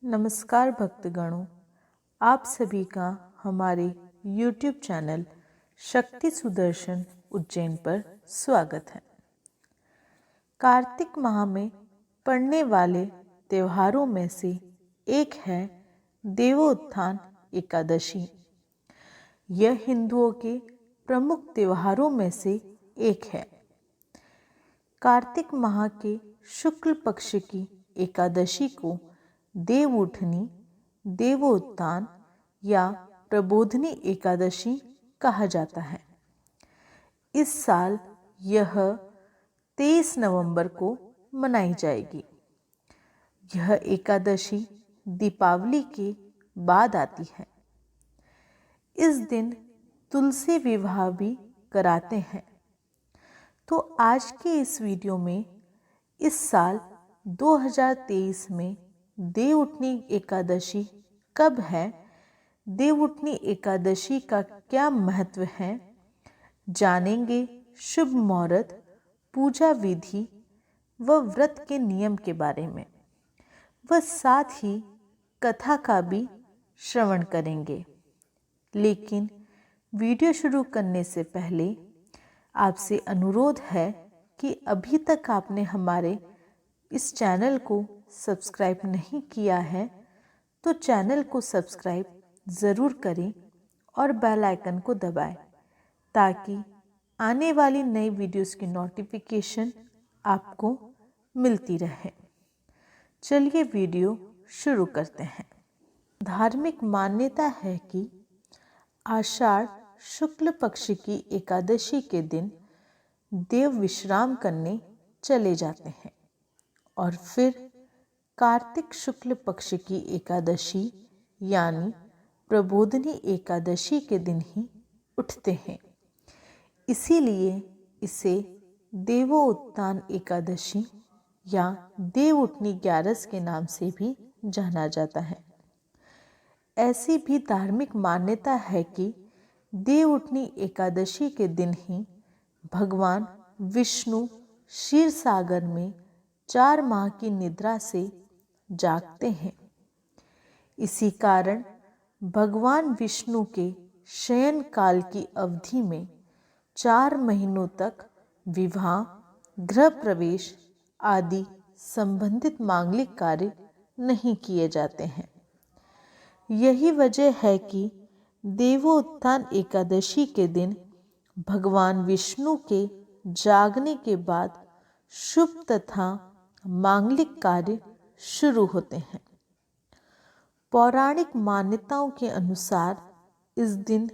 नमस्कार भक्तगणों, आप सभी का हमारे YouTube चैनल शक्ति सुदर्शन उज्जैन पर स्वागत है। कार्तिक माह में पड़ने वाले त्योहारों में से एक है देवोत्थान एकादशी। यह हिंदुओं के प्रमुख त्योहारों में से एक है। कार्तिक माह के शुक्ल पक्ष की एकादशी को देवउठनी, देवोत्थान या प्रबोधनी एकादशी कहा जाता है। इस साल यह 23 नवंबर को मनाई जाएगी। यह एकादशी दीपावली के बाद आती है। इस दिन तुलसी विवाह भी कराते हैं। तो आज के इस वीडियो में इस साल 2023 में देवउठनी एकादशी कब है, देवउठनी एकादशी का क्या महत्व है, जानेंगे शुभ मुहूर्त, पूजा विधि व व्रत के नियम के बारे में। व साथ ही कथा का भी श्रवण करेंगे। लेकिन वीडियो शुरू करने से पहले आपसे अनुरोध है कि अभी तक आपने हमारे इस चैनल को सब्सक्राइब नहीं किया है तो चैनल को सब्सक्राइब ज़रूर करें और बेल आइकन को दबाएं ताकि आने वाली नई वीडियोस की नोटिफिकेशन आपको मिलती रहे। चलिए वीडियो शुरू करते हैं। धार्मिक मान्यता है कि आषाढ़ शुक्ल पक्ष की एकादशी के दिन देव विश्राम करने चले जाते हैं और फिर कार्तिक शुक्ल पक्ष की एकादशी यानी प्रबोधनी एकादशी के दिन ही उठते हैं। इसीलिए इसे देवोत्थान एकादशी या देवउठनी 11 के नाम से भी जाना जाता है। ऐसी भी धार्मिक मान्यता है कि देवउठनी एकादशी के दिन ही भगवान विष्णु क्षीर सागर में 4 माह की निद्रा से जागते हैं। इसी कारण भगवान विष्णु के शयन काल की अवधि में 4 महीनों तक विवाह, गृह प्रवेश आदि संबंधित मांगलिक कार्य नहीं किए जाते हैं। यही वजह है कि देवोत्थान एकादशी के दिन भगवान विष्णु के जागने के बाद शुभ तथा मांगलिक कार्य शुरू होते हैं। पौराणिक मान्यताओं के अनुसार इस दिन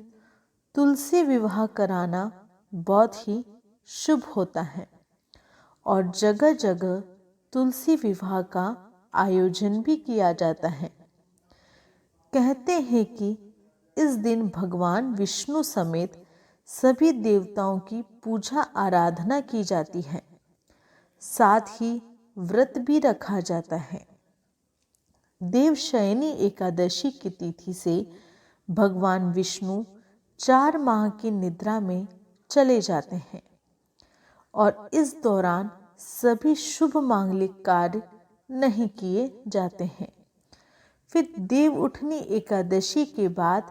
तुलसी विवाह कराना बहुत ही शुभ होता है और जगह जगह तुलसी विवाह का आयोजन भी किया जाता है। कहते हैं कि इस दिन भगवान विष्णु समेत सभी देवताओं की पूजा आराधना की जाती है। साथ ही व्रत भी रखा जाता है। देवशयनी एकादशी की तिथि से भगवान विष्णु 4 माह की निद्रा में चले जाते हैं और इस दौरान सभी शुभ मांगलिक कार्य नहीं किए जाते हैं। फिर देवउठनी एकादशी के बाद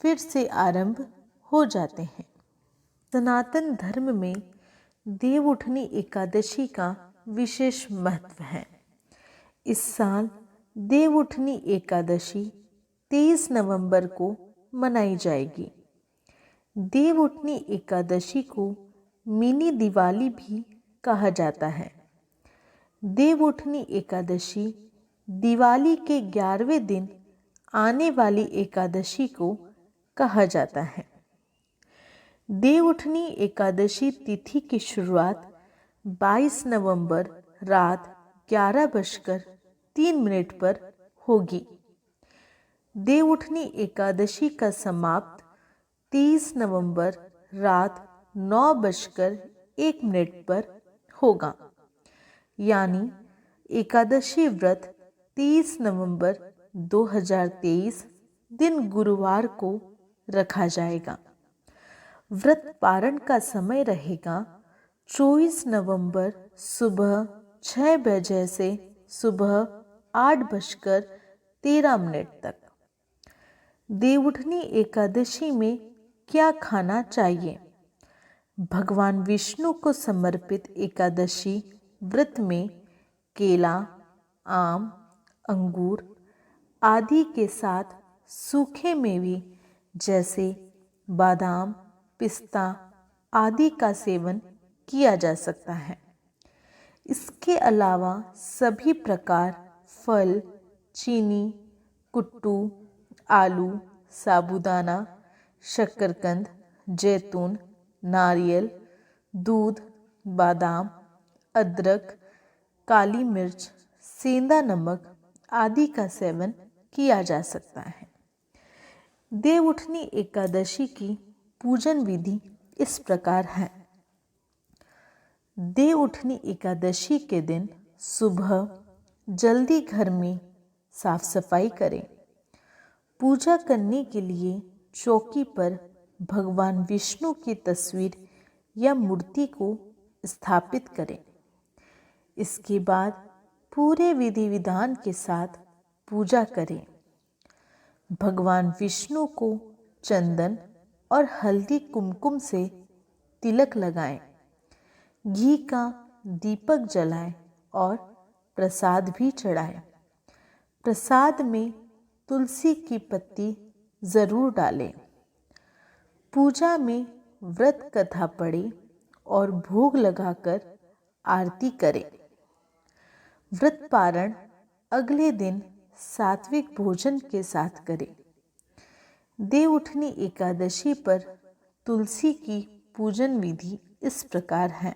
फिर से आरंभ हो जाते हैं। सनातन धर्म में देवउठनी एकादशी का विशेष महत्व है। इस साल देवउठनी एकादशी 23 नवंबर को मनाई जाएगी। देवउठनी एकादशी को मिनी दिवाली भी कहा जाता है। देवउठनी एकादशी दिवाली के 11वें दिन आने वाली एकादशी को कहा जाता है। देवउठनी एकादशी तिथि की शुरुआत 22 नवंबर रात 11:03 पर होगी। देवउठनी एकादशी का समाप्त 30 नवंबर रात 9:01 पर होगा। यानी एकादशी व्रत 30 नवंबर 2023 दिन गुरुवार को रखा जाएगा। व्रत पारण का समय रहेगा 24 नवंबर सुबह 6 बजे से सुबह 8:30 13 मिनट तक। देवउठनी एकादशी में क्या खाना चाहिए? भगवान विष्णु को समर्पित एकादशी व्रत में केला, आम, अंगूर आदि के साथ सूखे मेवे जैसे बादाम, पिस्ता आदि का सेवन किया जा सकता है। इसके अलावा सभी प्रकार फल, चीनी, कुट्टू, आलू, साबूदाना, शक्करकंद, जैतून, नारियल, दूध, बादाम, अदरक, काली मिर्च, सेंधा नमक आदि का सेवन किया जा सकता है। देवउठनी एकादशी की पूजन विधि इस प्रकार है। देवउठनी एकादशी के दिन सुबह जल्दी घर में साफ सफाई करें। पूजा करने के लिए चौकी पर भगवान विष्णु की तस्वीर या मूर्ति को स्थापित करें। इसके बाद पूरे विधि विधान के साथ पूजा करें। भगवान विष्णु को चंदन और हल्दी कुमकुम से तिलक लगाएं, घी का दीपक जलाएं और प्रसाद भी चढ़ाएं। प्रसाद में तुलसी की पत्ती जरूर डालें। पूजा में व्रत कथा पढ़ें और भोग लगाकर आरती करें। व्रत पारण अगले दिन सात्विक भोजन के साथ करें। देवउठनी एकादशी पर तुलसी की पूजन विधि इस प्रकार है।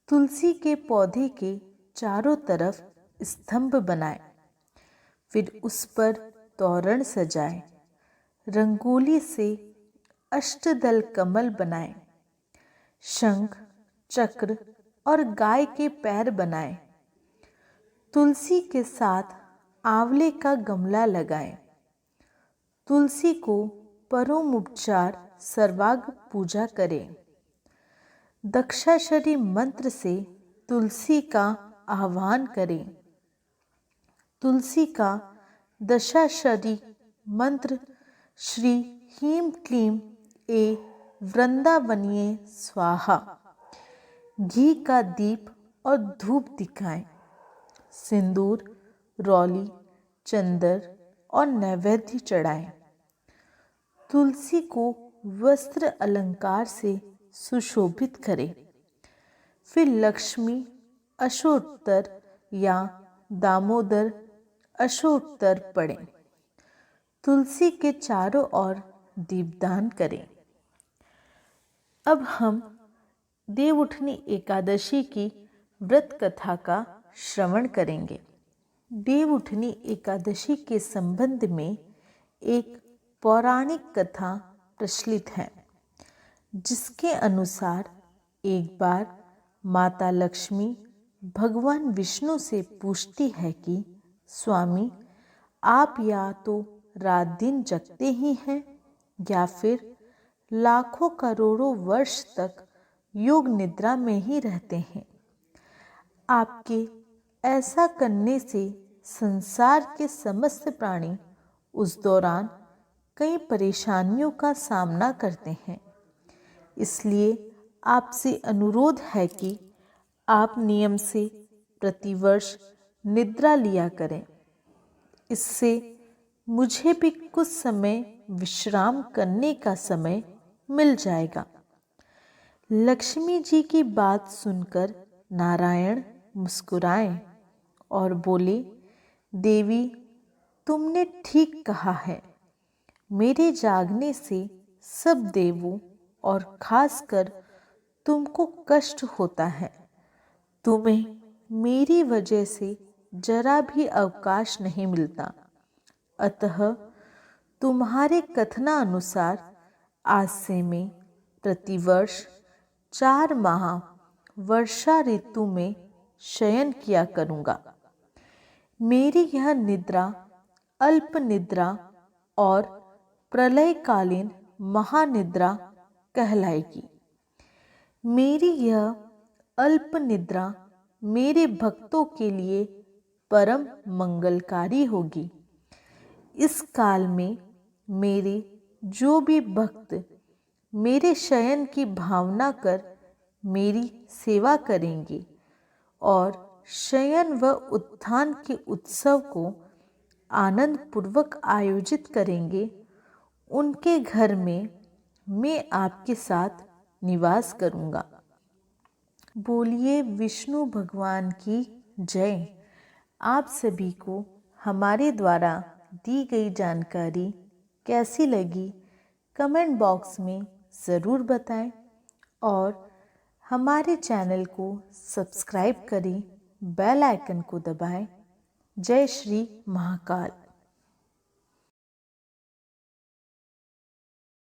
तुलसी के पौधे के चारों तरफ स्तंभ बनाएं, फिर उस पर तोरण सजाएं, रंगोली से अष्टदल कमल बनाएं, शंख, चक्र और गाय के पैर बनाएं। तुलसी के साथ आंवले का गमला लगाएं। तुलसी को परोमुपचार सर्वांग पूजा करें। दक्षाक्षरी मंत्र से तुलसी का आह्वान करें। तुलसी का दशाक्षरी मंत्र श्री ह्रीं क्लीं ए वृंदावनीय स्वाहा। घी का दीप और धूप दिखाएं। सिंदूर, रौली, चंदन और नैवेद्य चढ़ाएं। तुलसी को वस्त्र अलंकार से सुशोभित करें। फिर लक्ष्मी अष्टोत्तर या दामोदर अष्टोत्तर पढ़ें। तुलसी के चारों ओर दीपदान करें। अब हम देवउठनी एकादशी की व्रत कथा का श्रवण करेंगे। देवउठनी एकादशी के संबंध में एक पौराणिक कथा प्रचलित है, जिसके अनुसार एक बार माता लक्ष्मी भगवान विष्णु से पूछती है कि स्वामी, आप या तो रात दिन जगते ही हैं या फिर लाखों करोड़ों वर्ष तक योग निद्रा में ही रहते हैं। आपके ऐसा करने से संसार के समस्त प्राणी उस दौरान कई परेशानियों का सामना करते हैं। इसलिए आपसे अनुरोध है कि आप नियम से प्रतिवर्ष निद्रा लिया करें। इससे मुझे भी कुछ समय विश्राम करने का समय मिल जाएगा। लक्ष्मी जी की बात सुनकर नारायण मुस्कुराए और बोले, देवी, तुमने ठीक कहा है। मेरे जागने से सब देवों और खासकर तुमको कष्ट होता है। तुम्हें मेरी वजह से जरा भी अवकाश नहीं मिलता। अतः तुम्हारे कथनानुसार आज से मैं प्रतिवर्ष 4 माह वर्षा ऋतु में शयन किया करूँगा। मेरी यह निद्रा अल्प निद्रा और प्रलयकालीन महानिद्रा कहलाएगी। मेरी यह अल्प निद्रा मेरे भक्तों के लिए परम मंगलकारी होगी। इस काल में मेरे जो भी भक्त मेरे शयन की भावना कर मेरी सेवा करेंगे और शयन व उत्थान के उत्सव को आनंद पूर्वक आयोजित करेंगे, उनके घर में मैं आपके साथ निवास करूंगा। बोलिए विष्णु भगवान की जय। आप सभी को हमारे द्वारा दी गई जानकारी कैसी लगी कमेंट बॉक्स में ज़रूर बताएं और हमारे चैनल को सब्सक्राइब करें, बेल आइकन को दबाएं। जय श्री महाकाल।